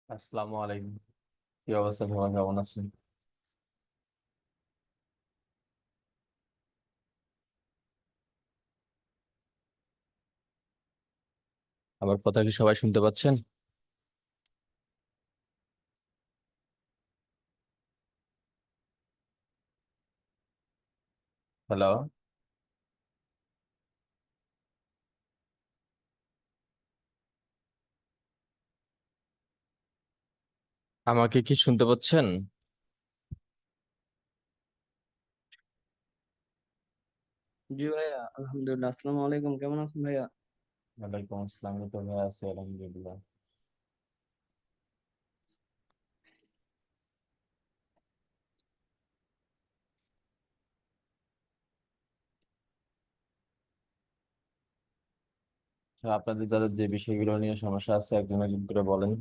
আসসালামু আলাইকুম। কি অবস্থা ভাই, কেমন আছেন? আমার কথা কি সবাই শুনতে পাচ্ছেন? হ্যালো। আমাকে কি শুনতে পাচ্ছেন? জি ভাইয়া, আলহামদুলিল্লাহ। আসসালামু আলাইকুম, কেমন আছেন ভাইয়া? ওয়ালাইকুম আসসালাম, এই তো ভাই আছি আলহামদুলিল্লাহ। তো আপনাদের যাদের যে বিষয়গুলো নিয়ে সমস্যা আছে একজন একজন করে বলেন।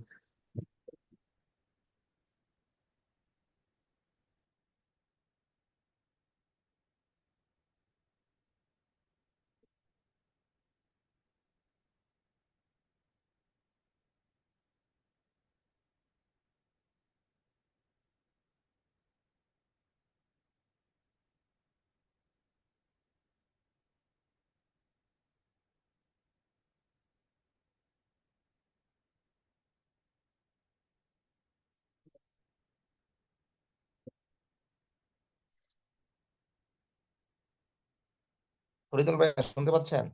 ফরিদুল ভাই, শুনতে পাচ্ছেন?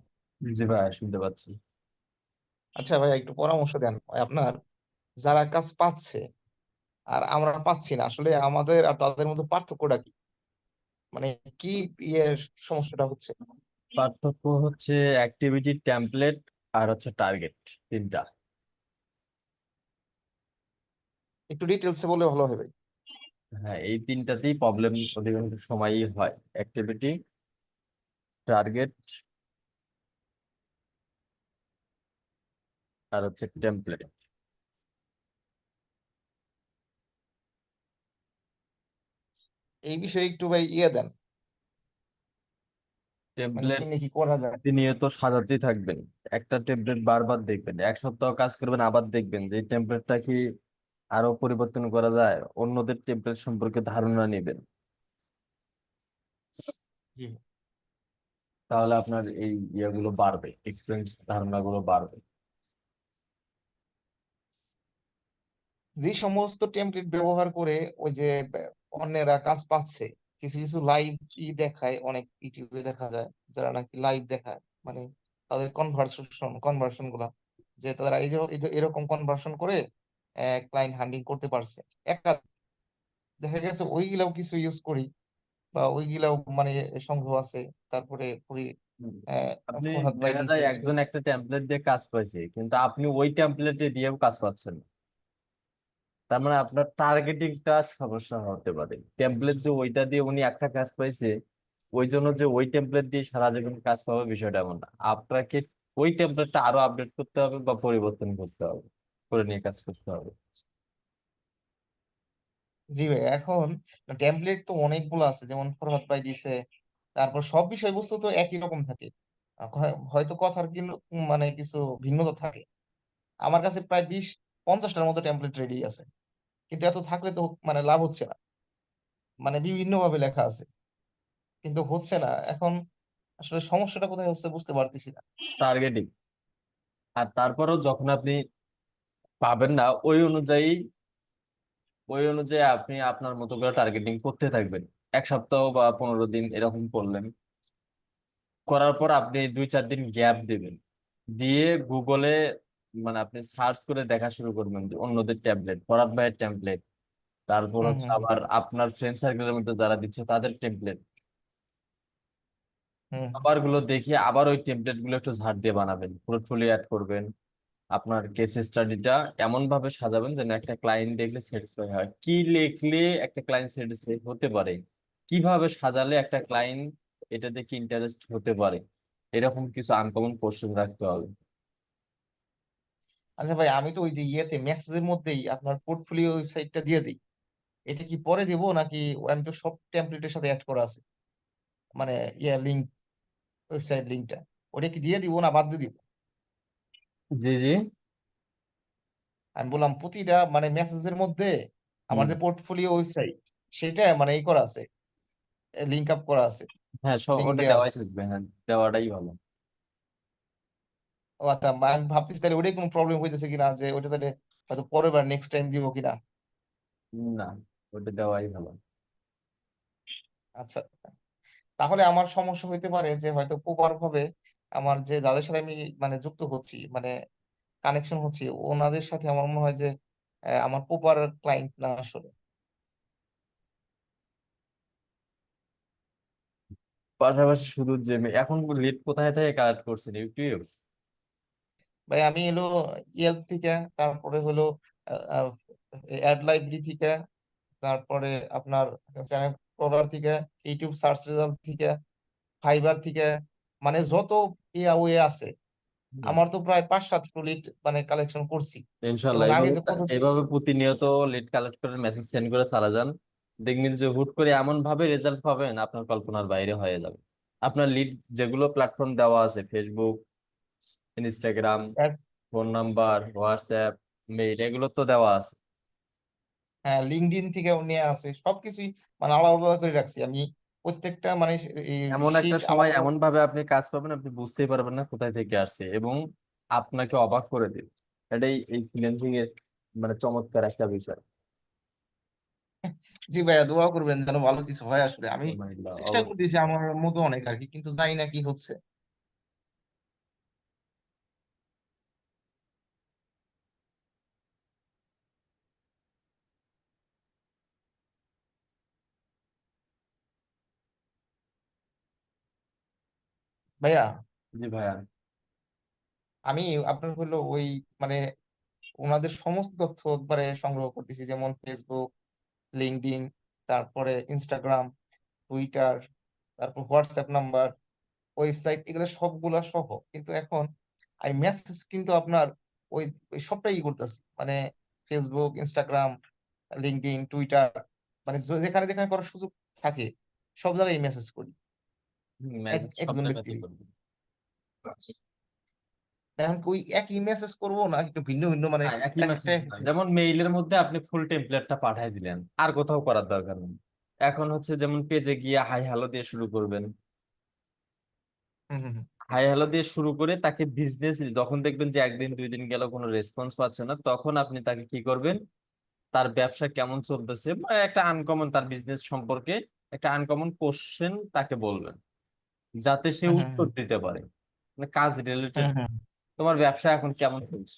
জি ভাই, শুনতে পাচ্ছি। আচ্ছা ভাই, একটু পরামর্শ দেন ভাই। আপনার যারা কাজ পাচ্ছে আর আমরা পাচ্ছি না, আসলে আমাদের আর তাদের মধ্যে পার্থক্যটা কি? মানে কি ইয়ে সমস্যাটা হচ্ছে? পার্থক্য হচ্ছে অ্যাক্টিভিটি টেমপ্লেট আর হচ্ছে টার্গেট, তিনটা। একটু ডিটেলসে বলে ভালো হবে ভাই। হ্যাঁ, এই তিনটাতেই প্রবলেম অধিকাংশ সময়ই হয়। অ্যাক্টিভিটি, টার্গেট আর হচ্ছে টেমপ্লেট। এই বিষয়ে একটু ভাই ইয়ে দেন, মানে টেমপ্লেট কেমনি কি করা যায়? প্রতিনিয়ত সাজাতেই থাকবেন। একটা টেমপ্লেট বারবার দেখবেন, এক সপ্তাহ কাজ করবেন, আবার দেখবেন যে এই টেমপ্লেটটা কি আরো পরিবর্তন করা যায়। অন্যদের টেমপ্লেট সম্পর্কে ধারণা নেবেন, জি। তাহলে আপনার এই ইয়েগুলো বাড়বে, এক্সপিরিয়েন্স ধারণাগুলো বাড়বে। যে সমস্ত টেমপ্লেট ব্যবহার করে ওই যে অন্যেরা কাজ পাচ্ছে, কিছু কিছু লাইভ দেখায়, অনেক ইউটিউবে দেখা যায় যারা নাকি লাইভ দেখায়, মানে তাদের কনভার্সন গুলা, যে তারা এরকম কনভার্সন করে ক্লায়েন্ট হান্ডিং করতে পারছে। একা দেখা গেছে ওইগুলাও কিছু ইউজ করি, বা ওইগুলাও মানে সংগ্রহ আছে। তারপরে পুরি হুম। আহ, আপনি ফরহাদ ভাই দেখা যায় দিছে। একজন একটা টেমপ্লেট দিয়ে কাজ পাইছে, কিন্তু আপনি ওই টেমপ্লেটে দিয়েও কাজ পাচ্ছেন না। তার মানে আপনার টার্গেটিংটা সমস্যা হতে পারে। টেমপ্লেট যে ওইটা দিয়ে উনি একটা কাজ পাইছে, ওই জন্য যে ওই টেমপ্লেট দিয়ে সারা জীবন কাজ পাবে বিষয়টা এমন না। আপনাকে ওই টেমপ্লেটটা আরো আপডেট করতে হবে বা পরিবর্তন করতে হবে, করে নিয়ে কাজ করতে হবে। জি ভাই, এখন টেমপ্লেট তো অনেকগুলো আছে, যেমন ফরহাদ ভাই দিছে। তারপর সব বিষয়বস্তু তো একই রকম থাকে, হয়তো কথার মানে কিছু ভিন্নতা থাকে। আমার কাছে প্রায় 20-50টার মতো টেমপ্লেট রেডি আছে, কিন্তু এত থাকলে তো মানে লাভ হচ্ছে না। মানে বিভিন্ন ভাবে লেখা আছে, কিন্তু হচ্ছে না। এখন আসলে সমস্যাটা কোথায় হচ্ছে বুঝতে পারতেছি না। টার্গেটিং। আর তারপরেও যখন আপনি পাবেন না ওই অনুযায়ী আপনি আপনার মতো করে টার্গেটিং করতে থাকবেন। এক সপ্তাহ বা 15 দিন এরকম করলেন, করার পর আপনি 2-4 দিন গ্যাপ দিবেন, দিয়ে গুগলে মানে আপনি সার্চ করে দেখা শুরু করবেন যে অন্যদের ট্যাবলেট, ফরহাদ ভাইয়ের টেমপ্লেট, তারপর হম হচ্ছে হম হম আবার আপনার ফ্রেন্ড সার্কেলের মধ্যে যারা দিচ্ছে তাদের টেমপ্লেট, হম হম। আবার গুলো দেখিয়ে আবার ওই টেমপ্লেট গুলো একটু ঝাড় দিয়ে বানাবেন, পোর্টফোলিও অ্যাড করবেন। আপনার কেস স্টাডিটা এমন ভাবে সাজাবেন যেন একটা ক্লায়েন্ট দেখলে স্যাটিসফাই হয়। কি লিখলে একটা ক্লায়েন্ট স্যাটিসফাই হতে পারে, কিভাবে সাজালে একটা ক্লায়েন্ট এটা দেখে ইন্টারেস্ট হতে পারে, এরকম কিছু আনকমন কোশ্চেন রাখতে হবে। আচ্ছা ভাই, আমি তো ওই যে ইয়েতে মেসেজের মধ্যেই আপনার পোর্টফোলিও ওয়েবসাইটটা দিয়ে দিই। এটা কি পরে দিব নাকি? আমি তো সব টেমপ্লেটের সাথে অ্যাড করা আছে, মানে ইয়ে লিঙ্ক, ওয়েবসাইট লিঙ্কটা। ওটা কি দিয়ে দিব না বাদ দিয়ে দিব? জি জি। আমি বললাম প্রতিটা মানে মেসেজের মধ্যে আমার হুম। যে পোর্টফোলিও ওয়েবসাইট সেটা মানে এই করা আছে, লিঙ্ক আপ করা আছে, হ্যাঁ, সব লিঙ্ক ওটা দেওয়া দেওয়াই আছে। থাকবে, হ্যাঁ দেওয়াটাই ভালো। ও আচ্ছা, আমি ভাবতেছি তাহলে ওটাই কোনো প্রবলেম হইতেছে কিনা, যে ওটা তাহলে হয়তো পরের বার নেক্সট টাইম দিব কিনা। না, ওটা দেওয়াই ভালো। আচ্ছা, তাহলে আমার সমস্যা হইতে পারে যে হয়তো প্রপার ভাবে আমার যে যাদের সাথে আমি মানে যুক্ত হচ্ছি, মানে কানেকশন হচ্ছি, ওনাদের সাথে আমার মনে হয় যে আমার প্রপার ক্লায়েন্ট না আসলে। পাশাপাশি শুধু যে এখন লিড কোথায় থেকে কালেক্ট করছেন, ইউটিউব? ভাই আমি হলো ইয়েল থেকে, তারপরে হলো অ্যাড লাইব্রেরি থেকে, তারপরে আপনার চ্যানেল ক্রলার থেকে, ইউটিউব সার্চ রেজাল্ট থেকে, ফাইবার থেকে, মানে যত ওয়ে আছে হুম। আমার তো প্রায় 500-700 লিড মানে কালেকশন করছি। ইনশাল্লাহ এবং আগে এইভাবে যে কত এইভাবে প্রতিনিয়ত লিড কালেক্ট করে মেসেজ সেন্ড করে চালা যান। দেখবেন যে হুট করে এমন ভাবে রেজাল্ট পাবেন আপনার কল্পনার বাইরে হয়ে যাবে। আপনার লিড যেগুলো প্ল্যাটফর্ম দেওয়া আছে, Facebook, Instagram, phone number, WhatsApp, mail, এগুলো তো দেওয়া আছে। হ্যাঁ, লিঙ্কডইন থেকে নিয়ে আছে সবকিছুই, মানে আলাদা আলাদা করে রাখছি আমি প্রত্যেকটা মানে এমন একটা শীট সময় আলাদা। এমন ভাবে আপনি কাজ পাবেন, আপনি বুঝতেই পারবেন না কোথায় থেকে আসছে, এবং আপনাকে অবাক করে দিবে। এটাই এই ফ্রিল্যান্সিং এর মানে চমৎকার একটা বিষয়। জি ভাইয়া, দোয়া করবেন যেন ভালো কিছু হয়। আসলে আমি আলহামদুলিল্লাহ, চেষ্টা অবশ্যই। করতেছি আমার মতো অনেক আর কি, কিন্তু জানি না কি হচ্ছে। ভাইয়া জি ভাইয়া। আমি আপনার হলো ওই মানে ওনাদের সমস্ত তথ্য একবারে সংগ্রহ করতেছি, যেমন ফেসবুক, লিঙ্কডইন, তারপরে ইনস্টাগ্রাম, টুইটার, তারপর হোয়াটসঅ্যাপ নাম্বার, ওয়েবসাইট, এগুলো সবগুলা সহ। কিন্তু এখন আমি মেসেজ কিন্তু আপনার ওই ওই সবটাই করতেছি, মানে ফেসবুক, ইনস্টাগ্রাম, লিঙ্কডইন, টুইটার, মানে যেখানে যেখানে করার সুযোগ থাকে সব জায়গায় মেসেজ করি মেসেজ সব একজন জায়গাতে ব্যক্তির। করবেন। এখন কি ওই একই মেসেজ করবো না একটু ভিন্ন ভিন্ন, মানে হ্যাঁ, একই একটা মেসেজ না, যেমন মেইলের মধ্যে আপনি ফুল টেমপ্লেটটা পাঠিয়ে দিলেন, আর কোথাও করার দরকার নেই। এখন হচ্ছে যেমন পেজে গিয়ে হাই হ্যালো দিয়ে শুরু করবেন। হুম হুম হুম হাই হ্যালো দিয়ে শুরু করে তাকে বিজনেস, যখন দেখবেন যে একদিন দুই দিন গেল কোনো রেসপন্স পাচ্ছে না, তখন আপনি তাকে কি করবেন, তার ব্যবসা কেমন চলতেছে বা একটা আনকমন তার বিজনেস সম্পর্কে একটা আনকমন কোশ্চেন তাকে বলবেন, যাতে সে হুম উত্তর দিতে পারে। মানে কাজ রিলেটেড, হুম হুম তোমার ব্যবসা এখন কেমন চলছে,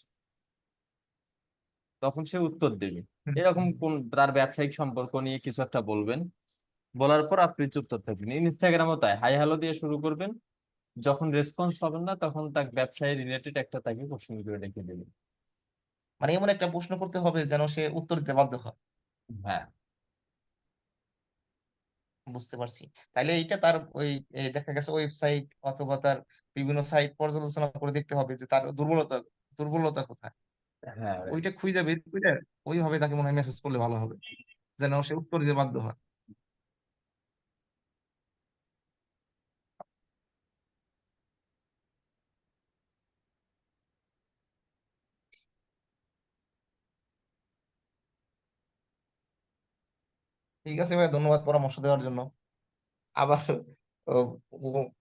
তখন সে উত্তর দেবে। হুম এরকম হুম। কোন তার ব্যবসায়িক সম্পর্ক নিয়ে কিছু একটা বলবেন, বলার পর আপনি চুপচাপ থাকবেন। ইনস্টাগ্রামও তাই, হাই হ্যালো দিয়ে শুরু করবেন, যখন রেসপন্স পাবেন না তখন তার ব্যবসায় রিলেটেড একটা তাকে কোশ্চেন করে রেখে দেবেন। মানে এমন একটা প্রশ্ন করতে হবে যেন সে উত্তর দিতে বাধ্য হয়। হ্যাঁ। বুঝতে পারছি। তাইলে এইটা তার ওই দেখা গেছে ওয়েবসাইট অথবা তার বিভিন্ন সাইট পর্যালোচনা করে দেখতে হবে যে তার দুর্বলতা দুর্বলতা কোথায়। হ্যাঁ, ওইটা খুঁজে বের করে ওইভাবে তাকে মনে হয় মেসেজ করলে ভালো হবে, যেন সে উত্তর দিতে বাধ্য হয়। ঠিক আছে ভাই, ধন্যবাদ পরামর্শ দেওয়ার জন্য। আবার আহ,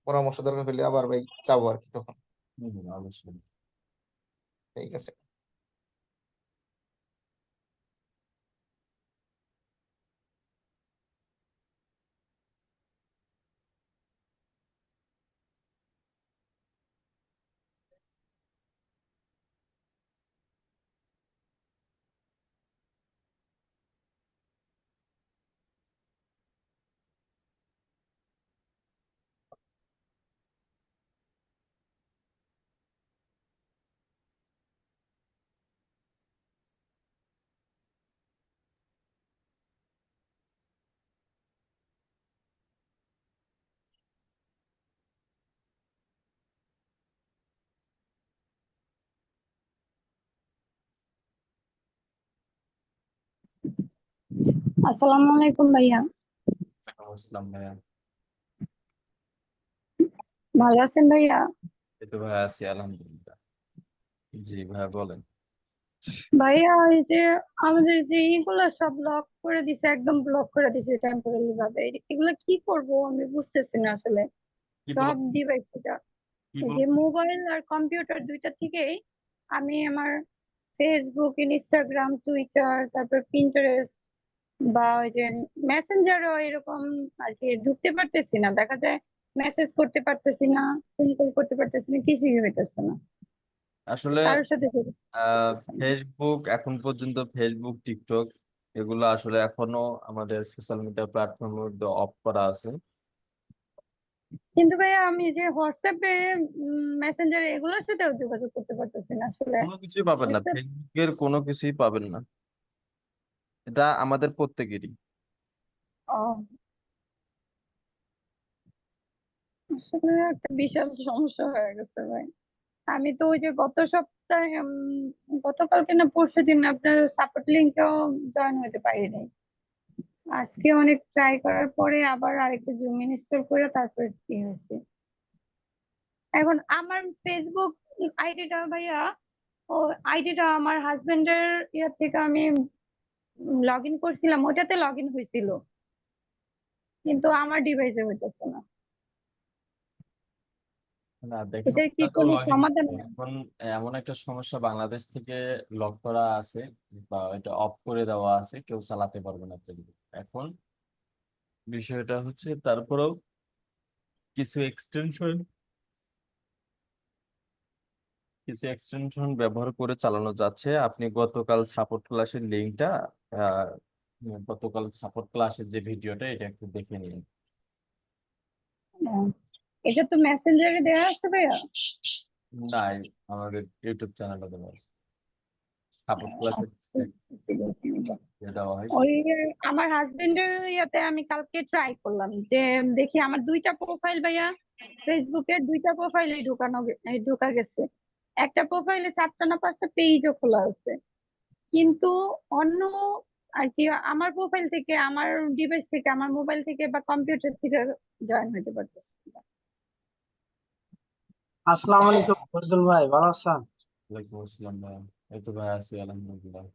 পরামর্শ দরকার হলে আবার ভাই যাবো আর কি তখন। অবশ্যই। ঠিক আছে। আসসালামু আলাইকুম ভাইয়া। আসসালাম ভাইয়া। ভালো আছেন ভাইয়া? এই তো ভাই আছি, আলহামদুলিল্লাহ। জি ভাইয়া বলেন। ভাইয়া এই যে আমাদের যে এইগুলো সব লক করে দিছে, একদম ব্লক করে দিছে টেম্পোরারি ভাবে। এগুলো কি করব আমি বুঝতেছি না আসলে। কি বলো সব ডিভাইস থেকে, কি এই বলো যে মোবাইল আর কম্পিউটার দুইটা থেকেই আমি আমার ফেসবুক, ইনস্টাগ্রাম, টুইটার, তারপর পিন্টারেস্ট বা ওই যে মেসেঞ্জারও এরকম আর কি ঢুকতে পারতেছি না। দেখা যায় মেসেজ করতে পারতেছি না, ফোন কল করতে পারতেছি না, কিছুই হইতেছে না, আসলে কারোর সাথে যোগাযোগ করতে পারতেছি না। ফেসবুক এখন পর্যন্ত ফেসবুক টিকটক এগুলো আসলে এখনো আমাদের সোশ্যাল মিডিয়া প্ল্যাটফর্মের মধ্যে অফ করা আছে। কিন্তু ভাইয়া আমি যে হোয়াটসঅ্যাপে, মেসেঞ্জারে এগুলোর সাথেও যোগাযোগ করতে পারতেছি না আসলে। কোনো কিছুই পাবেন না, হোয়াটসঅ্যাপ, ফেসবুকের কোনো কিছুই পাবেন না, এটা আমাদের প্রত্যেকেরই। আসলে একটা বিশাল সমস্যা হয়ে গেছে ভাই। আমি তো ওই যে গত সপ্তাহে, গতকালকে না পরশু দিন আপনার সাপোর্ট লিঙ্কেও জয়েন হতে পারিনি। আজকে অনেক ট্রাই করার পরে আবার আরেকটা জুম ইনস্টল করে তারপর কি হয়েছে। এখন আমার ফেসবুক আইডিটা ভাইয়া, ও আইডিটা আমার হাজবেন্ডের ইয়ার থেকে আমি লগ ইন করছিলাম, ওটাতে লগ ইন হয়েছিল, কিন্তু আমার ডিভাইসে হইতেছে না। না দেখেন, এটার কি ওটাতেও কোনো লগ ইন সমাধান? এখন এমন একটা সমস্যা বাংলাদেশ থেকে লক করা আছে বা এটা অফ করে দেওয়া আছে, কেউ চালাতে পারবে না ফেসবুক এখন। বিষয়টা হচ্ছে তারপরেও কিছু এক্সটেনশন কিছু এক্সটেনশন ব্যবহার করে চালানো যাচ্ছে। আপনি গতকাল সাপোর্ট ক্লাসের লিঙ্কটা, গতকাল সাপোর্ট ক্লাসের যে ভিডিওটা এটা একটু দেখে নিন। আহ, এটা তো মেসেঞ্জারে দেওয়া আছে ভাইয়া। নাই, আমাদের ইউটিউব চ্যানেলে দেওয়া আছে, সাপোর্ট ক্লাসের দেওয়া হয় ওই যে আমার হাজবেন্ডের ইয়াতে আমি কালকে ট্রাই করলাম যে দেখি আমার দুইটা প্রোফাইল ভাইয়া, ফেসবুকের দুইটা প্রোফাইলে ঢোকা গেছে। একটা প্রোফাইলে 4টা না 5টা পেজও খোলা আছে, কিন্তু অন্য আর কি আমার প্রোফাইল থেকে, আমার ডিভাইস থেকে, আমার মোবাইল থেকে বা কম্পিউটার থেকে জয়েন হতে পারতেছে না। আসসালামু আলাইকুম ফজলুল ভাই, ভালো আছেন? ওয়ালাইকুম আসসালাম ভাই। এই তো ভাই আছি আলহামদুলিল্লাহ।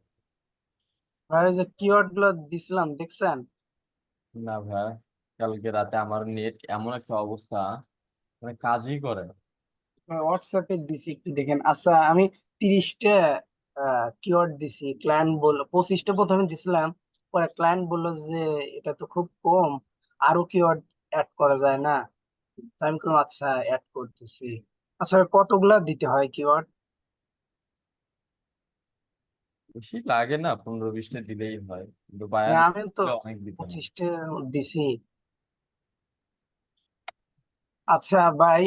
ভাই ওই যে কিওয়ার্ড গুলো দিছিলাম দেখছেন? না ভাই, কালকে রাতে আমার নেট এমন একটা অবস্থা, মানে কাজই করে না। হোয়াটসঅ্যাপে দিছি, একটু দেখেন। আচ্ছা, আমি 30টা কিওয়ার্ড দিছি, ক্লায়েন্ট বললো 25টা প্রথমে দিছিলাম, পরে ক্লায়েন্ট বললো যে এটা তো খুব কম, আরো কিওয়ার্ড অ্যাড করা যায় না? তো আমি কোনো আচ্ছা অ্যাড করতেছি। আচ্ছা, কতগুলা দিতে হয় কিওয়ার্ড? বেশি লাগে না, 15-20টা দিলেই হয়, কিন্তু হ্যাঁ, বায়ার আমি তো অনেক দিতে হয়। 25টা দিছি। আচ্ছা ভাই,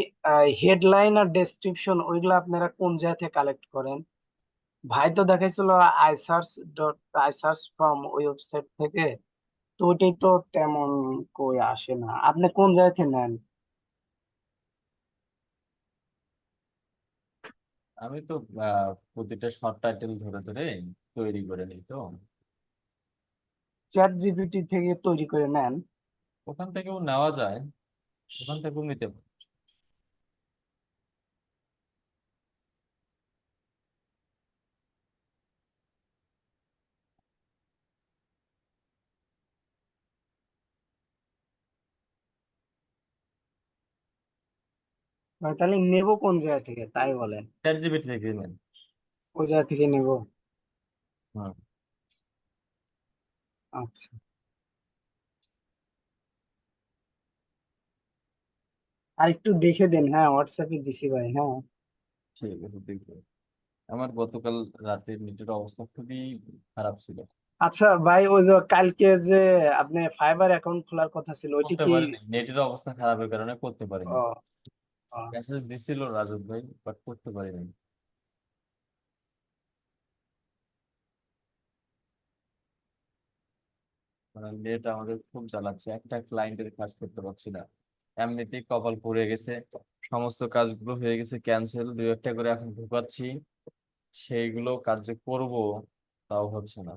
হেডলাইন আর ডেসক্রিপশন ওইগুলা আপনারা কোন জায়গা থেকে কালেক্ট করেন? ভাই তো দেখাইছিল আইসার্চ ফ্রম ওই ওয়েবসাইট থেকে, তো ওইটাই তো তেমন কই আসে না। আপনি কোন জায়গা থেকে নেন? আমি তো প্রতিটা শর্ট টাইটেল ধরে ধরে তৈরি করে নিই তো, চ্যাট জিপিটি থেকে তৈরি করে নেন? ওখান থেকেও নেওয়া যায়, ওখান থেকেও নিতে পারি। তাহলে নেব কোন জায়গা থেকে তাই বলেন। চ্যাট জিপিটি থেকে নেন। ওই জায়গা থেকে নেব। হুম। আচ্ছা, আর একটু দেখে দেন। হ্যাঁ, হোয়াটসঅ্যাপে দিছি ভাই। হ্যাঁ, ঠিক আছে, দেখবো। আমার গতকাল রাতের নেটের অবস্থা খুবই খারাপ ছিল, আচ্ছা ভাই, ওই যে কালকে যে আপনি ফাইবার অ্যাকাউন্ট খোলার কথা ছিল, ওইটা করতে কি? পারিনি, নেটের অবস্থা খারাপের কারণে করতে পারিনি। ও, ও, মেসেজ দিছিল রাজত ভাই, বাট করতে পারিনি। মানে নেট আমাদের খুব জ্বালাচ্ছে, একটা ক্লায়েন্টের কাজ করতে পারছি না, এমনিতেই কপাল পড়ে গেছে, সমস্ত কাজগুলো হয়ে গেছে ক্যান্সেল, দুই একটা করে এখন ঢুকাচ্ছি, সেইগুলো কার্য করব, তাও হচ্ছে না।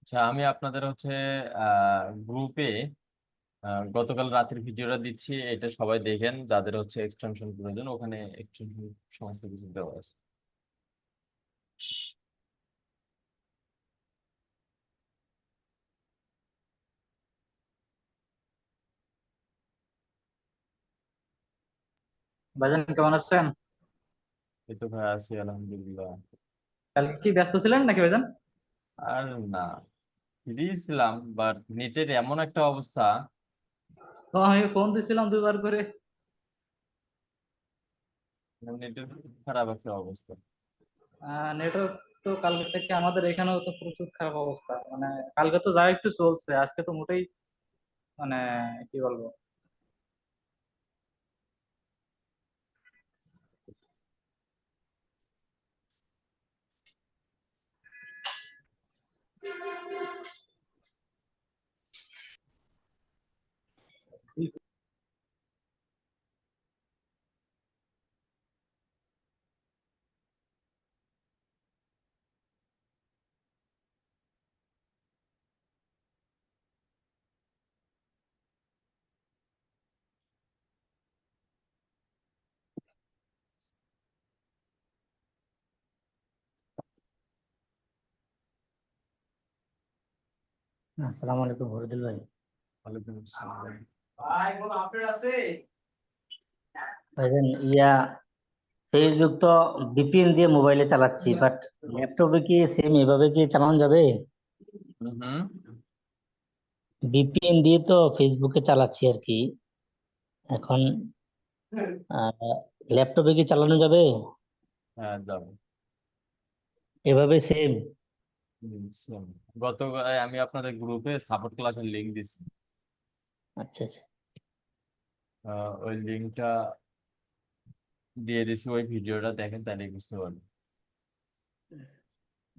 আচ্ছা, আমি আপনাদের হচ্ছে গ্রুপে গতকাল রাতের ভিডিওটা দিচ্ছি, এটা সবাই দেখেন যাদের হচ্ছে এক্সটেনশন প্রয়োজন, ওখানে এক্সটেনশন সমস্ত কিছু দেওয়া আছে। ভাইজান কেমন আছেন? এই তো ভাই আছি আলহামদুলিল্লাহ। কালকে কি ব্যস্ত ছিলেন নাকি ভাইজান? আর না, ফ্রি ছিলাম, বাট নেটের এমন একটা অবস্থা, তো আমি ফোন দিছিলাম দুবার করে। নেটের খারাপ একটা অবস্থা। নেটওয়ার্ক তো কালকে থেকে আমাদের এখানেও তো প্রচুর খারাপ অবস্থা, মানে কালকে তো যা একটু চলছে, আজকে তো মোটেই, মানে কি বলবো। আসসালামু আলাইকুম ফরিদুল ভাই। ওয়ালাইকুম আসসালাম। ভাইজান ফেসবুক তো ভিপিএন দিয়ে মোবাইলে চালাচ্ছি, বাট ল্যাপটপে কি সেম এভাবে কি চালানো যাবে? হুম। ভিপিএন দিয়ে তো ফেসবুকে চালাচ্ছি আর কি। এখন ল্যাপটপে কি চালানো যাবে হ্যাঁ, যাবো। এভাবে সেম? same। গতকাল আমি আপনাদের গ্রুপে সাপোর্ট ক্লাসের লিঙ্ক দিছি, আচ্ছা আচ্ছা। ওই লিঙ্কটা দিয়ে দিছি, ওই ভিডিওটা দেখেন তাহলে বুঝতে পারবেন,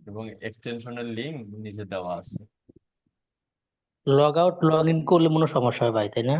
এবং এক্সটেনশনের লিঙ্ক নিচে দেওয়া আছে। লগ আউট লগ ইন করলে কোনো সমস্যা হয় ভাই, তাই না?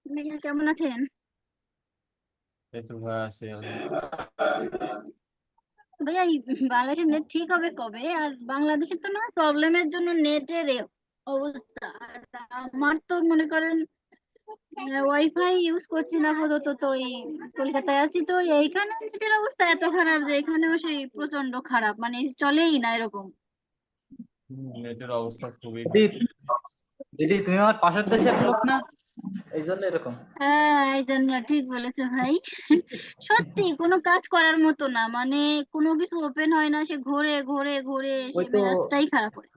ভাইয়া কেমন আছেন? এই তো ভাই আছে ভাইয়া এই বাংলাদেশের নেট ঠিক হবে কবে? আর বাংলাদেশে তো না প্রবলেমের জন্য নেটের অবস্থা। আর আমার তো মনে করেন ওয়াইফাই ইউজ করছি না আপাতত, তো এই কলকাতায় আছি, তো এইখানে নেটের অবস্থা এত খারাপ যে এখানেও সেই প্রচন্ড খারাপ, মানে চলেই না এরকম। নেটের অবস্থা খুবই দিদি, দিদি তুমি আমার পাশের দেশের লোক না, এই জন্য এরকম। হ্যাঁ, এই জন্য ঠিক বলেছো ভাই। সত্যি কোনো কাজ করার মতো না, মানে কোনো কিছু ওপেন হয় না, সে ঘুরে ঘুরে ঘুরে সে ওই তো মেজাজটাই খারাপ হয়।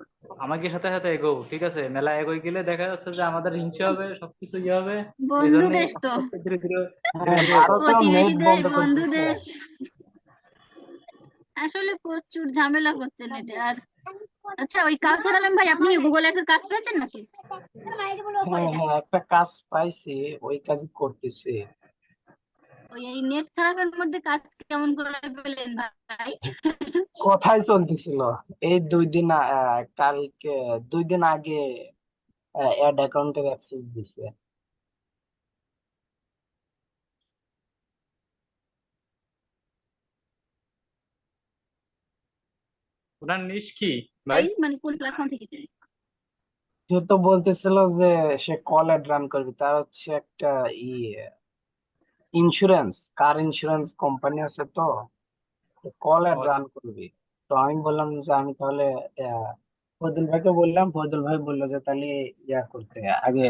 আমাকে সাথে সাথে এগো, ঠিক আছে, মেলা এগোই গেলে দেখা যাচ্ছে যে আমাদের হিংসা হবে, সবকিছু ইয়ে হবে। এই বন্ধু জন্যই দেশ তো, আস্তে আস্তে ধীরে ধীরে ধীরে হ্যাঁ, ধীরে এগো। ভারতেও নেট প্রতিবেশী দেশ, বন্ধ করে বন্ধু দিছে। দেশ, আসলে প্রচুর ঝামেলা করছে নেটে। আর আচ্ছা, ওই কাউসার আলম ভাই, আপনি গুগল এর কাজ পেয়েছেন নাকি? হ্যাঁ হ্যাঁ, একটা কাজ পাইছি, ওই কাজ করতেছি। ওই এই নেট খারাপের মধ্যে কাজ কেমন করে পেলেন ভাই? কোথায় চলতেছিল এই 2 দিন কালকে 2 দিন আগে অ্যাড অ্যাকাউন্টের অ্যাক্সেস দিছে। ওনার নিশ কি ভাই? তাই মানে কোন প্ল্যাটফর্ম থেকে? সে তো বলতেছিল যে সে কল অ্যাড রান করবে, তার হচ্ছে একটা ই ইন্স্যুরেন্স, কার ইন্স্যুরেন্স কোম্পানি আছে, তো কল অ্যাড ও রান করবি। তো আমি বললাম যে আমি তাহলে ফজল ভাইকে বললাম, ফজল ভাই বললো যে তাহলে ইয়া করতে আগে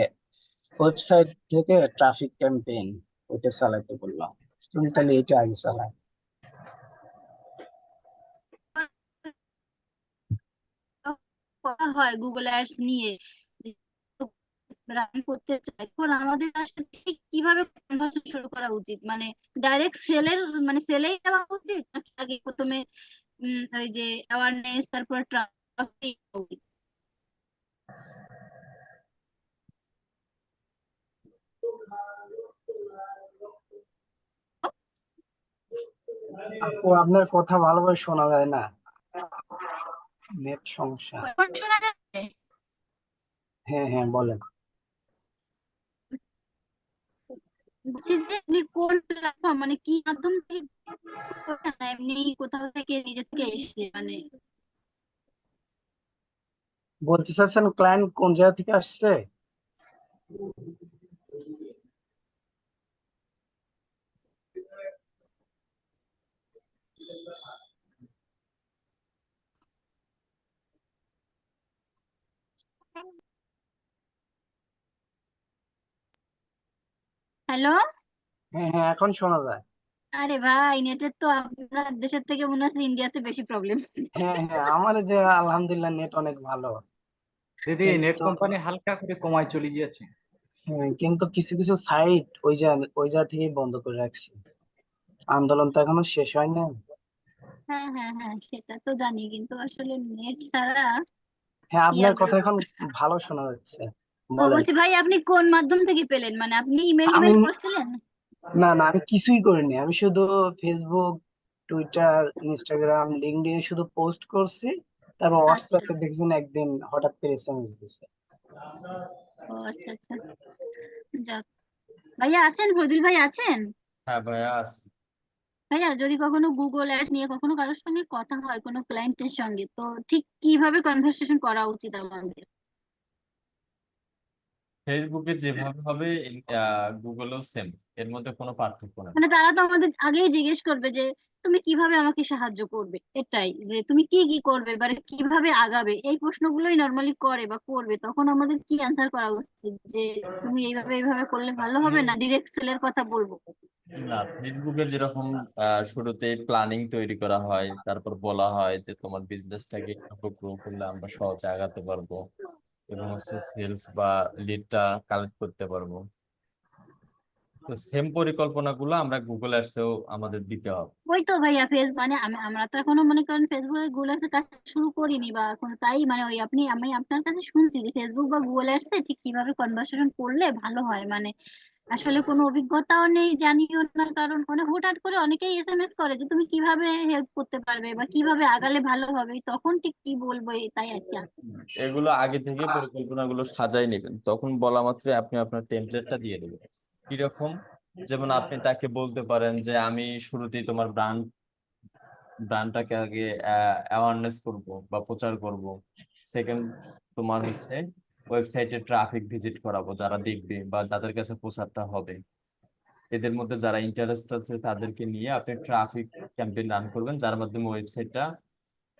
ওয়েবসাইট থেকে ট্রাফিক ক্যাম্পেইন ওইটা চালাইতে বললাম। তুমি তাহলে এটা আগে চালাই। কথা হয় গুগল অ্যাডস নিয়ে রান করতে চাই, এখন আমাদের আসলে ঠিক কিভাবে কনভার্সন শুরু করা উচিত, মানে ডাইরেক্ট সেলের মানে সেলেই দেওয়া উচিত নাকি আগে প্রথমে ওই যে অ্যাওয়ারনেস তারপর ট্রাফিক? আপু আপনার কথা ভালোভাবে শোনা যায় না, নেট সমস্যা। এখন শোনা যাচ্ছে? হ্যাঁ হ্যাঁ বলেন। বলছি যে আপনি কোন প্ল্যাটফর্ম মানে কি মাধ্যম থেকে করছেন, না এমনি কোথাও থেকে নিজে থেকে এসছে মানে? বলতে চাচ্ছেন ক্লায়েন্ট কোন জায়গা থেকে আসছে? হ্যালো। হ্যাঁ হ্যাঁ এখন শোনা যায়। আরে ভাই, নেটের তো আপনার দেশের থেকে মনে হচ্ছে ইন্ডিয়াতে বেশি প্রবলেম। হ্যাঁ হ্যাঁ আমার যে আলহামদুলিল্লাহ নেট অনেক ভালো, দিদি, নেট কিন্তু কোম্পানি হালকা করে কমায় চলে গিয়েছে। হ্যাঁ, কিন্তু কিছু কিছু সাইট ওই জায়গা থেকেই বন্ধ করে রাখছে। আন্দোলন তো এখনো শেষ হয় না। হ্যাঁ হ্যাঁ হ্যাঁ, সেটা তো জানি, কিন্তু আসলে নেট ছাড়া হ্যাঁ কি আর আপনার কথা বলবো। এখন ভালো শোনা যাচ্ছে, ও বলেন। বলছি ভাই, আপনি কোন মাধ্যম থেকে পেলেন, মানে আপনি ইমেল আমি টিমেল করছিলেন? না না আমি কিছুই করিনি, আমি শুধু ফেসবুক, টুইটার, ইনস্টাগ্রাম, লিঙ্কডইন শুধু পোস্ট করছি। তারপর আচ্ছা। হোয়াটসঅ্যাপে দেখছেন একদিন হঠাৎ করে এসএমএস দিছে। ও আচ্ছা আচ্ছা, যাক। ভাইয়া আছেন, ফজল ভাই আছেন? হ্যাঁ ভাইয়া আছে। ভাইয়া যদি কখনো গুগল অ্যাডস নিয়ে কখনো কারোর সঙ্গে কথা হয় কোনো ক্লায়েন্টের সঙ্গে, তো ঠিক কিভাবে কনভারসেশন করা উচিত আমাদের? ফেসবুকে যেভাবে হবে গুগলেও সেম, এর মধ্যে কোনো পার্থক্য নেই। মানে তারা তো আমাদের আগেই জিজ্ঞেস করবে যে তুমি কিভাবে আমাকে সাহায্য করবে, এটাই যে তুমি কি কি করবে বা কিভাবে আগাবে, এই প্রশ্নগুলোই নর্মালি করে বা করবে, তখন আমাদের কি অ্যান্সার করা উচিত যে তুমি এইভাবে এইভাবে করলে ভালো আপনি হবে, না ডিরেক্ট সেলের কথা বলবো? না, ফেসবুকে যেরকম শুরুতে প্ল্যানিং তৈরি করা হয়, তারপর বলা হয় যে তোমার বিজনেসটাকে কিভাবে গ্রো করলে আমরা সহজে আগাতে পারবো এবং হচ্ছে সেলস বা লিডটা কালেক্ট করতে পারবো। তো সেম পরিকল্পনাগুলো আমরা গুগল অ্যাডসেও আমাদের দিতে হবে। ওই তো ভাইয়া ফেস মানে আমরা তো এখনো মনে করেন ফেসবুকে গুগল অ্যাডস কাজ শুরু করিনি বা এখন, তাই মানে ওই আমি আপনার কাছে শুনছি যে ফেসবুক বা গুগল অ্যাডস এ ঠিক কিভাবে কনভার্সেশন করলে ভালো হয়, মানে আসলে কোনো অভিজ্ঞতাও নেই, জানিও না, কারণ মানে হুটহাট করে অনেকেই এসএমএস করে যে তুমি কিভাবে হেল্প করতে পারবে বা কিভাবে আগালে ভালো হবে, তখন ঠিক কি বলবো তাই আর কি। এগুলো আগে থেকে পরিকল্পনাগুলো সাজাই নেবেন, তখন বলা মাত্র আপনি আপনার টেমপ্লেটটা দিয়ে দেবেন। কিরকম? যেমন আপনি তাকে বলতে পারেন যে আমি শুরুতেই তোমার ব্র্যান্ডটাকে আগে অ্যাওয়ারনেস করব বা প্রচার করব। সেকেন্ড, তোমার হচ্ছে ওয়েবসাইটে ট্রাফিক ভিজিট করাবো, যারা দেখবে বা যাদের কাছে প্রচারটা হবে, এদের মধ্যে যারা ইন্টারেস্ট আছে তাদেরকে নিয়ে আপনি ট্রাফিক ক্যাম্পেইন রান করবেন, যার মাধ্যমে ওয়েবসাইটটা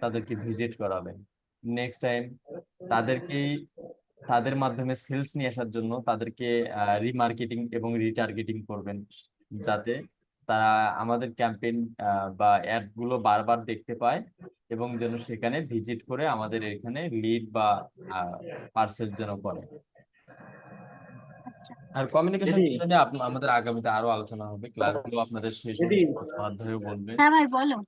তাদেরকে ভিজিট করাবেন। নেক্সট টাইম তাদেরকে তাদের মাধ্যমে সেলস নিয়ে আসার জন্য তাদেরকে রিমার্কেটিং এবং রিটার্গেটিং করবেন, যাতে তারা আমাদের ক্যাম্পেইন বা অ্যাড গুলো বারবার দেখতে পায় এবং যেন সেখানে ভিজিট করে আমাদের এখানে লিড বা পারচেজ যেন করে। আচ্ছা। আর কমিউনিকেশন দিদি, বিষয় নিয়ে আমাদের আগামীতে আরো আলোচনা হবে, ক্লাসগুলো আপনাদের শেষ দিদি, হবে, অধ্যায়ও বলবে। হ্যাঁ ভাই বলো।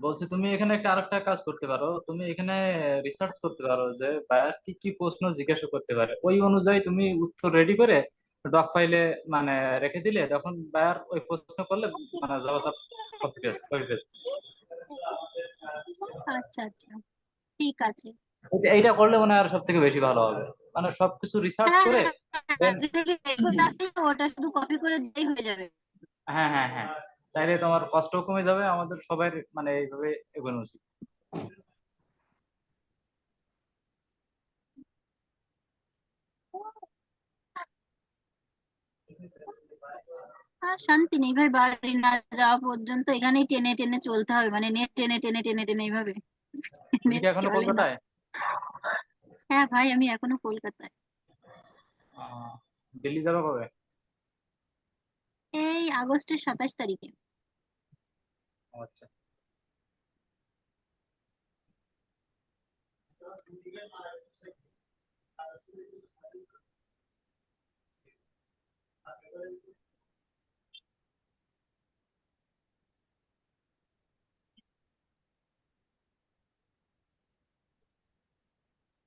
বলছি তুমি এখানে একটা আরেকটা কাজ করতে পারো, তুমি এখানে রিসার্চ করতে পারো যে বায়ার কি কি প্রশ্ন জিজ্ঞাসা করতে পারে, ওই অনুযায়ী তুমি উত্তর রেডি করে ডক ফাইলে মানে রেখে দিলে, তখন বায়ার ওই প্রশ্ন করলে মানে জবাব কপি পেস্ট। আচ্ছা আচ্ছা, ঠিক আছে। এইটা করলে মনে হয় আর সব থেকে বেশি ভালো হবে, মানে সবকিছু রিসার্চ হ্যাঁ করে হ্যাঁ হ্যাঁ, দেন। আগে থেকে রেকর্ড রাখলে ওটা শুধু কপি করে দিলেই হয়ে যাবে। হ্যাঁ হ্যাঁ হ্যাঁ, তাইলে তোমার কষ্টও কমে যাবে, আমাদের সবাই মানে এইভাবে এগোনো উচিত। আর শান্তি নেই ভাই, বাড়ি না যাওয়া পর্যন্ত এখানেই টেনে টেনে চলতে হবে, মানে নেট টেনে টেনে টেনে টেনে এইভাবে তুমি নেট কি এখনো চলে না। কলকাতায়? হ্যাঁ ভাই, আমি এখনো কলকাতায়। দিল্লি যাবে কবে? এই আগস্টের 27 তারিখে। ও আচ্ছা।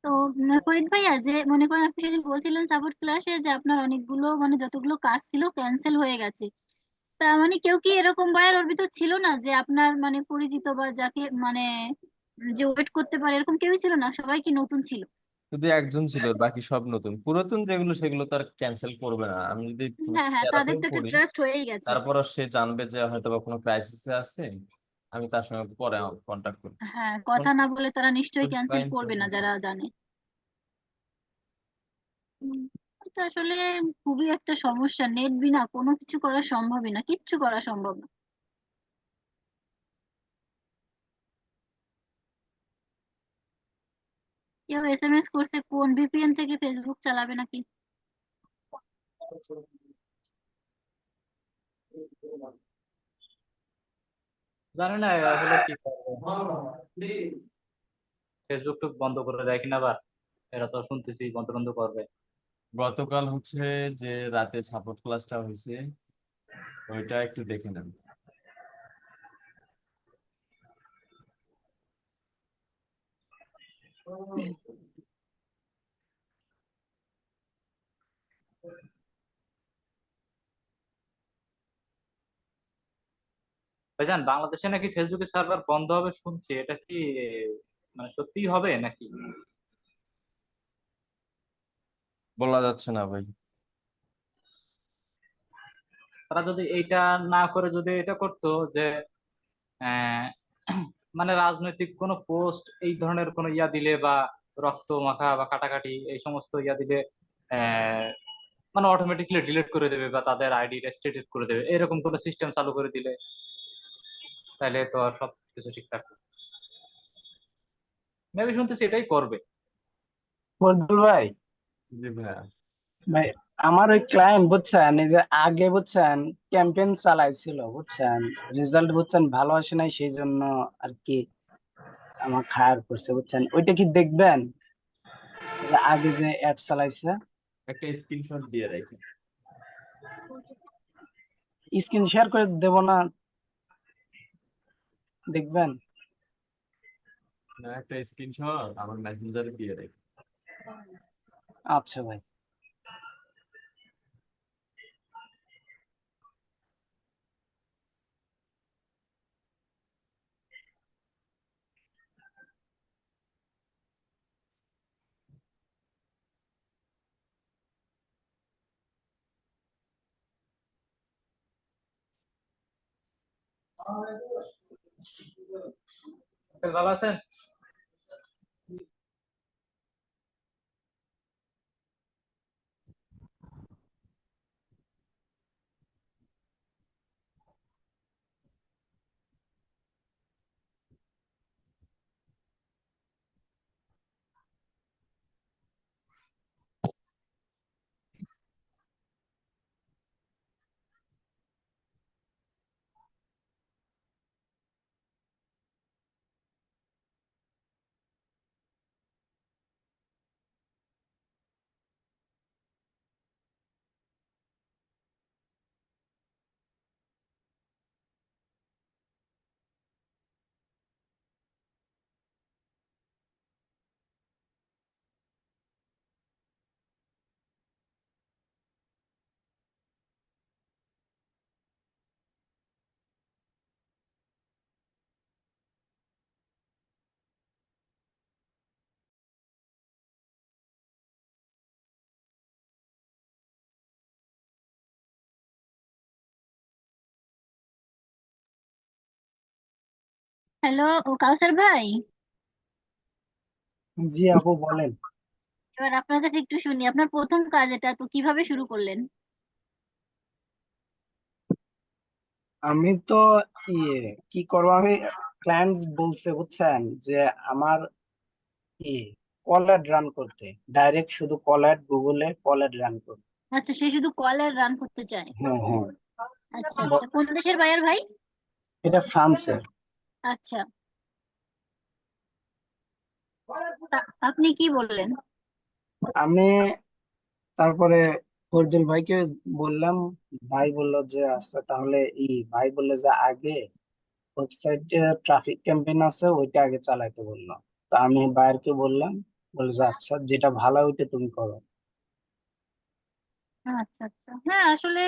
তো ফরিদ ভাইয়া, যে মনে করেন আপনি যদি বলছিলেন সাপোর্ট ক্লাসে যে আপনার অনেকগুলো মানে যতগুলো কাজ ছিল ক্যান্সেল হয়ে গেছে, তার মানে কেউ কি এরকম ভাইয়ার ওর ভিতর ছিল না যে আপনার মানে পরিচিত বা যাকে মানে যে ওয়েট করতে পারে, এরকম কেউই ছিল না? সবাই কি নতুন ছিল? শুধু একজন ছিল, বাকি সব নতুন। পুরাতন যেগুলো সেগুলো তার ক্যান্সেল করবে না। আমি যদি হ্যাঁ হ্যাঁ, তাদের প্যারাতেও তো একটা পড়ি, ট্রাস্ট হয়েই গেছে। তারপরও সে জানবে যে হয়তো বা কোনো ক্রাইসিসে আছে, আমি তার সঙ্গে পরে কন্ট্যাক্ট করবো। হ্যাঁ, কথা না বলে তারা নিশ্চয়ই ক্যান্সেল ক্লায়েন্ট করবে না যারা জানে। এটা আসলে খুবই একটা সমস্যা, নেট বিনা কোনো কিছু করা সম্ভবই না, কিচ্ছু করা সম্ভব না। কেউ এসএমএস করছে কোন ভিপিএন থেকে ফেসবুক চালাবে নাকি? জানি না আসলে কি করবে, ফেসবুক টুক বন্ধ করে দেয় কিনা আবার, এরা তো শুনতেছি বন্ধ বন্ধ করবে। গতকাল হচ্ছে যে রাতে সাপোর্ট ক্লাসটা হয়েছে, ওইটা একটু দেখে নেন। ভাইজান, বাংলাদেশে নাকি ফেসবুকের সার্ভার বন্ধ হবে শুনছি, এটা কি মানে সত্যিই হবে নাকি? বলা যাচ্ছে না ভাই। তারা যদি এইটা না করে যদি এটা করতো যে আহ, মানে রাজনৈতিক কোনো পোস্ট এই ধরনের কোনো ইয়া দিলে বা রক্ত মাখা বা কাটাকাটি এই সমস্ত ইয়া দিলে আহ, মানে অটোমেটিকলি ডিলিট করে দেবে বা তাদের আইডি রেস্ট্রিক্টেড করে দেবে, এরকম কোনো সিস্টেম চালু করে দিলে তাহলে তো আর সব কিছু ঠিক থাকবে। মেবি শুনতেছি এটাই করবে। ফজল ভাই, জি ভাইয়া। ভাই আমার ওই ক্লায়েন্ট বুঝছেন, এই যে আগে বুঝছেন ক্যাম্পেইন চালাইছিল বুঝছেন, রেজাল্ট বুঝছেন ভালো আসে নাই, সেই জন্য আর কি আমাকে হায়ার করছে বুঝছেন। ওইটা কি দেখবেন, এই যে আগে যে অ্যাড চালাইছে? একটা স্ক্রিনশট দিয়ে রাখি। স্ক্রিন শেয়ার করে দেব না, দেখবেন? না, একটা স্ক্রিনশট আমার মেসেঞ্জারে দিয়ে রাখি। আচ্ছা ভাই। ভালো আছেন? হ্যালো, ও কাউসার ভাই, জি আপু বলেন। এবার আপনার কাছে একটু শুনি, আপনার প্রথম কাজ এটা তো কিভাবে শুরু করলেন? আমি তো ইয়ে কি করবো, আমি ক্লায়েন্টস বলছে বুঝছেন যে আমার ইয়ে কল অ্যাড রান করতে, ডাইরেক্ট শুধু কল অ্যাড, গুগলে কল অ্যাড রান করতে। আচ্ছা, সে শুধু কলের রান করতে চায়। হ্যাঁ হ্যাঁ। আচ্ছা আচ্ছা, কোন দেশের বায়ার ভাই? এটা ফ্রান্সের। আচ্ছা, আপনি কি বললেন? আমি তারপরে ফজল ভাইকে বললাম, ভাই বললো যে আচ্ছা তাহলে ভাই বললো যে আগে ওয়েবসাইটে ট্রাফিক ক্যাম্পেইন আছে ওইটা আগে চালাইতে বললো। তো আমি বায়ারকে বললাম, বলে যে আচ্ছা যেটা ভালো ওইটা তুমি করো। আচ্ছা আচ্ছা, হ্যাঁ আসলে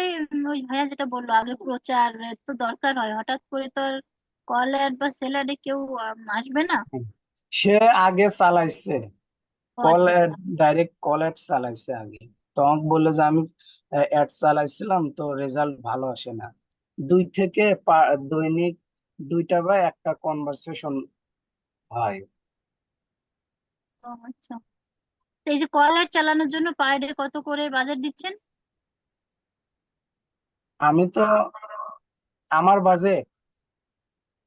ওই ভাইয়া যেটা বললো, আগে প্রচার তো দরকার হয়, হঠাৎ করে তো আর কল অ্যাড বা সেল অ্যাডে কেউ আসবে না। হুম। সে আগে চালাইছে ও কল আচ্ছা অ্যাড, আচ্ছা। ডাইরেক্ট কল অ্যাড চালাইছে আগে। তো আমাকে বললো যে আমি অ্যাড চালাইছিলাম তো রেজাল্ট ভালো আসে না। দৈনিক 2টা বা 1টা কনভারসেশন হয়। ও আচ্ছা, তো এই যে কল অ্যাড চালানোর জন্য পার ডে কত করে বাজেট দিচ্ছেন? আমি তো আমার বাজেট,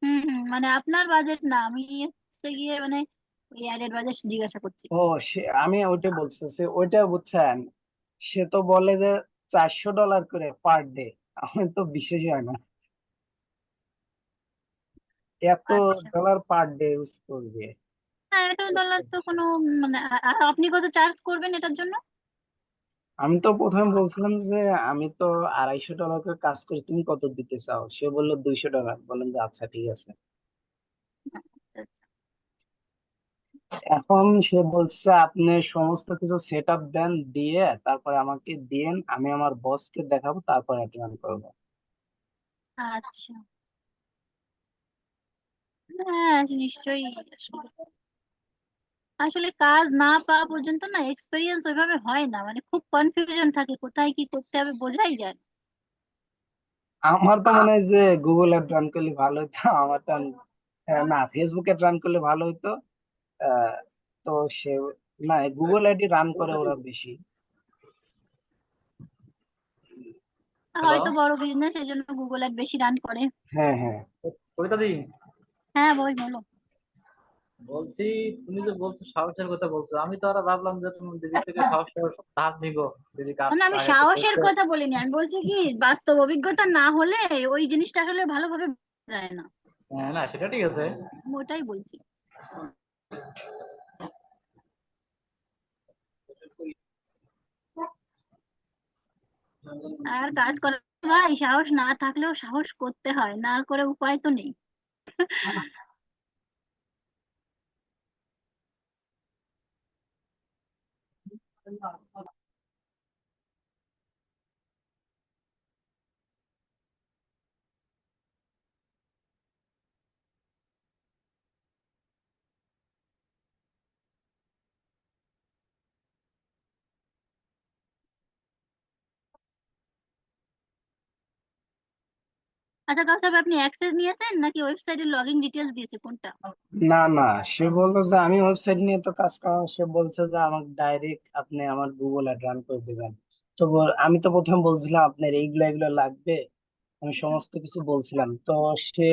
হুম হুম, মানে আপনার বাজেট না, আমি হচ্ছে গিয়ে মানে ওই অ্যাডের বাজেট জিজ্ঞাসা করছি। ও আমি ওইটা বলতেছি, ওইটা বুঝছেন, সে তো বলে যে $400 করে পার ডে। আমি তো বিশ্বাসই হয় না এত আচ্ছা, ডলার পার ডে ইউজ করবে। হ্যাঁ এটা ডলার তো কোনো মানে আর আপনি কত চার্জ করবেন এটার জন্য? আমি তো প্রথমে বলছিলাম যে আমি তো $250 করে কাজ করি, তুমি কত দিতে চাও? সে বললো $200। বললাম যে আচ্ছা ঠিক আছে। আচ্ছা, এখন সে বলছে আপনি সমস্ত কিছু সেট আপ দেন, দিয়ে তারপরে আমাকে দিন, আমি আমার বসকে দেখাবো, তারপর অ্যাটেন্ড করবো। আচ্ছা, হ্যাঁ নিশ্চয়ই। আসলে আসলে কাজ না পাওয়া পর্যন্ত না এক্সপিরিয়েন্স ওইভাবে হয় না, মানে খুব কনফিউশন থাকে, কোথায় কি করতে হবে বোঝাই যায় না। আমার তো মনে হয় যে গুগল অ্যাড রান করলে ভালো হতো। আমার তো না, ফেসবুক অ্যাড রান করলে ভালো হতো। আহ, তো সে না, গুগল অ্যাডই রান করে ওরা বেশি। হ্যালো, হয়তো বড় বিজনেস এই জন্য গুগল অ্যাড বেশি রান করে। হ্যাঁ হ্যাঁ। কবিতা দি, হ্যাঁ বই বলো। বলছি তুমি যে বলছো সাহসের কথা বলছো, আমি তো আর ভাবলাম যে তুমি দিদির থেকে সাহস সাহস ধার নিবো, দিদি কাজ না না, আমি আগে তো সাহসের করছে। কথা বলিনি, আমি বলছি কি বাস্তব অভিজ্ঞতা না হলে ওই জিনিসটা আসলে ভালোভাবে বোঝা যায় না। হ্যাঁ, না সেটা ঠিক আছে। আমি ওটাই বলছি। আর কাজ করার ভাই সাহস না থাকলেও সাহস করতে হয়, না করে উপায় তো নেই। আচ্ছা কাউসার ভাই, আপনি অ্যাক্সেস নিয়েছেন নাকি ওয়েবসাইটের লগইন ডিটেলস দিয়েছে, কোনটা? না না, সে বললো যে আমি ওয়েবসাইট নিয়ে তো কাজ করাম, সে বলছে যে আমাকে ডাইরেক্ট আপনি আমার গুগল অ্যাড রান করে দিবেন। তো আমি তো প্রথমে বলছিলাম আপনার এইগুলা এগুলো লাগবে, আমি সমস্ত কিছু বলছিলাম। তো সে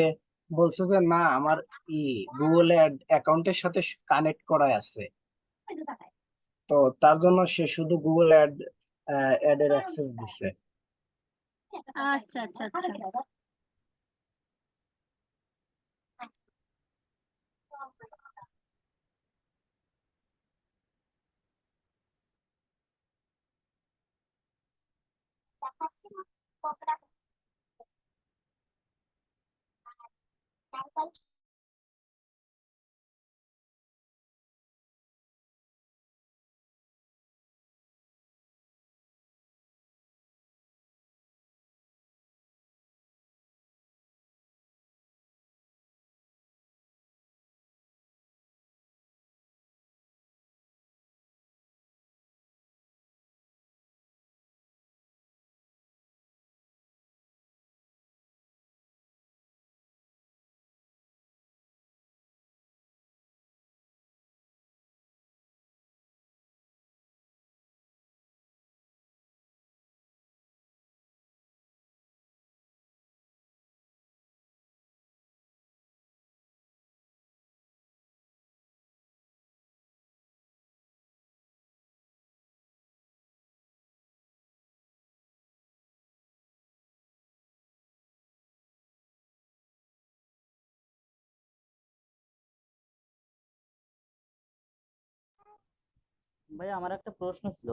বলছে যে না, আমার ই গুগল অ্যাড অ্যাকাউন্টের সাথে কানেক্ট করা আছে। তো তার জন্য সে শুধু গুগল অ্যাড এর অ্যাক্সেস দিছে। আচ্ছা আচ্ছা আচ্ছা। ভাই আমার একটা প্রশ্ন ছিল।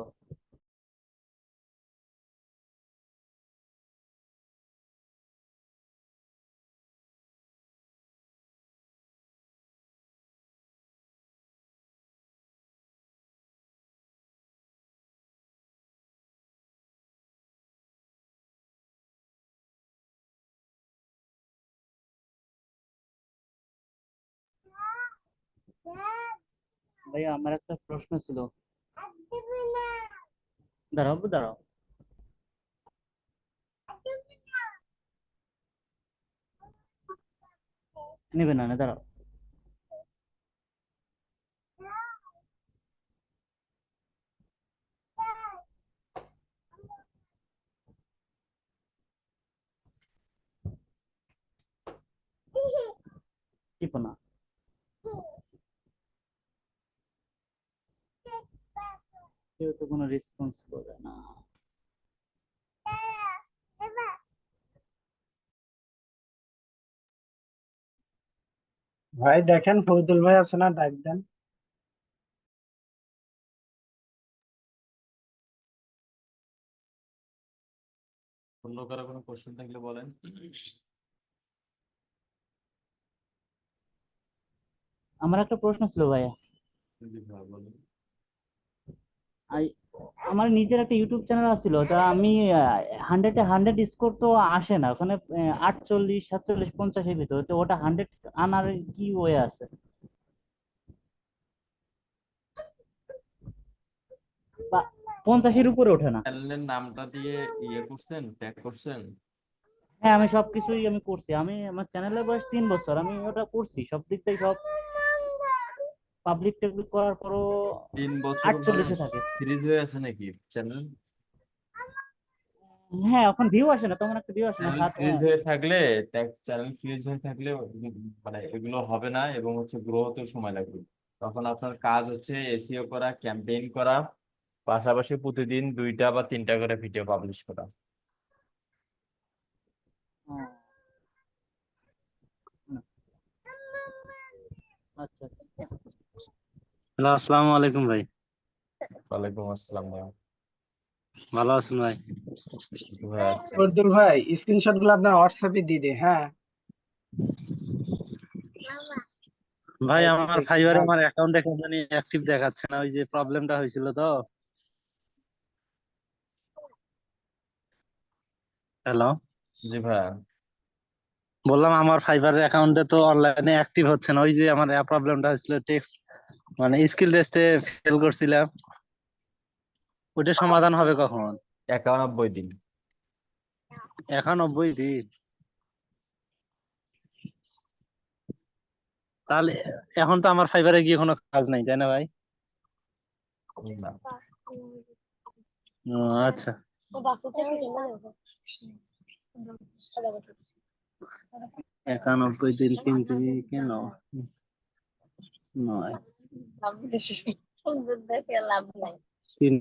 ভাই আমার একটা প্রশ্ন ছিল। দাঁড়াও দাঁড়াও, নেবে না, দাঁড়াও। টিপো না। কেউ তো কোনো রেসপন্স করে না। ভাই দেখেন ফরিদুল ভাই আছে না, ডাক দেন। অন্য কারো কোনো কোশ্চেন থাকলে বলেন। আমার একটা প্রশ্ন ছিল ভাইয়া। জি ভাই বলেন। আই- আমার নিজের একটা ইউটিউব চ্যানেল আছিল, তা আমি 100-এ 100 স্কোর তো আসে না ওখানে, 48, 47, 50-এর ভিতরে, তো ওটা 100 আনার কি ওয়ে আছে? বা 50-এর উপরে ওঠে না। চ্যানেলের নামটা দিয়ে ইয়ে করছেন, ট্যাগ করছেন? হ্যাঁ, আমি সবকিছুই আমি করছি। আমি আমার চ্যানেলের বয়স 3 বছর, আমি ওটা করছি সব দিক থেকে, সব পাবলিক টাবলিক করার পরও 3 বছর মানে 48-এ থাকে। ফ্রিজ হয়ে আছে নাকি চ্যানেল? হ্যাঁ, এখন ভিউ আসে না, তেমন একটা ভিউ আসে না। চ্যানেল ফ্রিজ হয়ে থাকলে মানে এগুলো হবে না এবং হচ্ছে গ্রো হতে সময় লাগবে। তখন আপনার কাজ হচ্ছে এসইও করা, ক্যাম্পেইন করা, পাশাপাশি প্রতিদিন 2টা বা 3টা করে ভিডিও পাবলিশ করা। ও, আচ্ছা আচ্ছা। হ্যালো, আসসালামু আলাইকুম ভাই। ওয়ালাইকুম আসসালাম ভাই। ভালো আছেন ভাই? ভাই আছি। ফরিদুল ভাই স্ক্রিনশট গুলো আপনার হোয়াটসঅ্যাপে দিয়ে দে, হ্যাঁ। ভাই তাইলে আমার দেখি, ফাইবারে হ্যাঁ। আমার অ্যাকাউন্টে কেন জানি অ্যাক্টিভ দেখাচ্ছে না, ওই যে প্রবলেমটা হয়েছিল তো। হ্যালো, জি ভাই। বললাম আমার ফাইবারের অ্যাকাউন্টে তো অনলাইনে অ্যাক্টিভ হচ্ছে না, ওই যে আমার প্রবলেমটা হয়েছিল, টেক্সট মানে স্কিল টেস্টে ফেল করছিলাম। ওইটা সমাধান হবে কখন? 91 দিন। 91 দিন? তাহলে এখন তো আমার ফাইবারে গিয়ে কোনো কাজ নাই, তাই না ভাই? না। ও, আচ্ছা। 91 দিন কিন্তু কেন নয়? তিন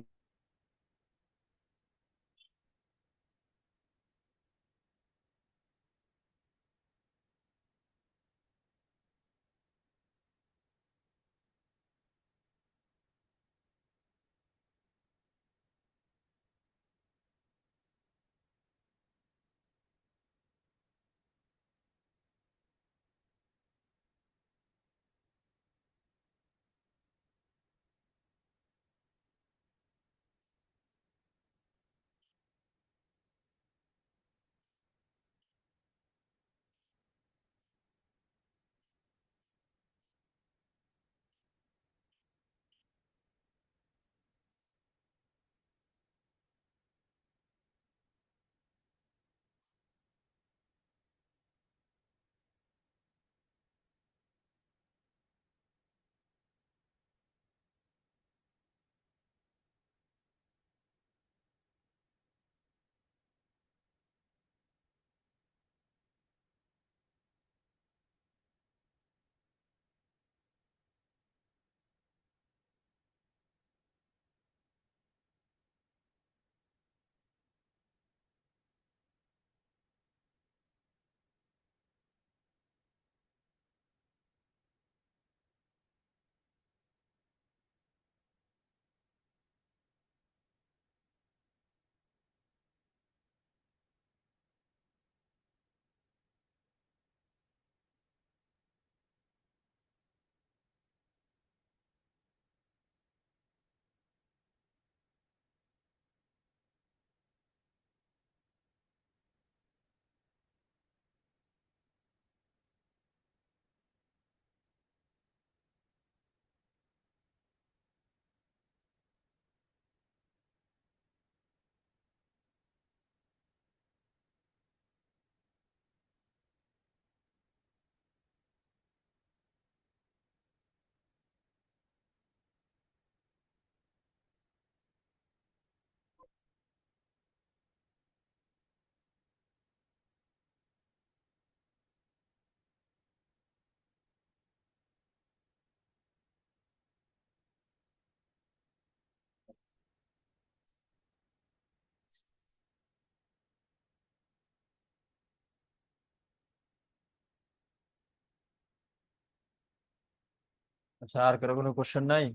আচ্ছা, আর কারো কোনো কোশ্চেন নাই?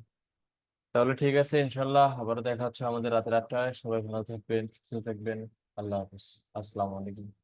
তাহলে ঠিক আছে, ইনশাল্লাহ আবার দেখা হচ্ছে আমাদের রাতের 8টায়। সবাই ভালো থাকবেন, সুস্থ থাকবেন। আল্লাহ হাফিজ। আসসালামু আলাইকুম।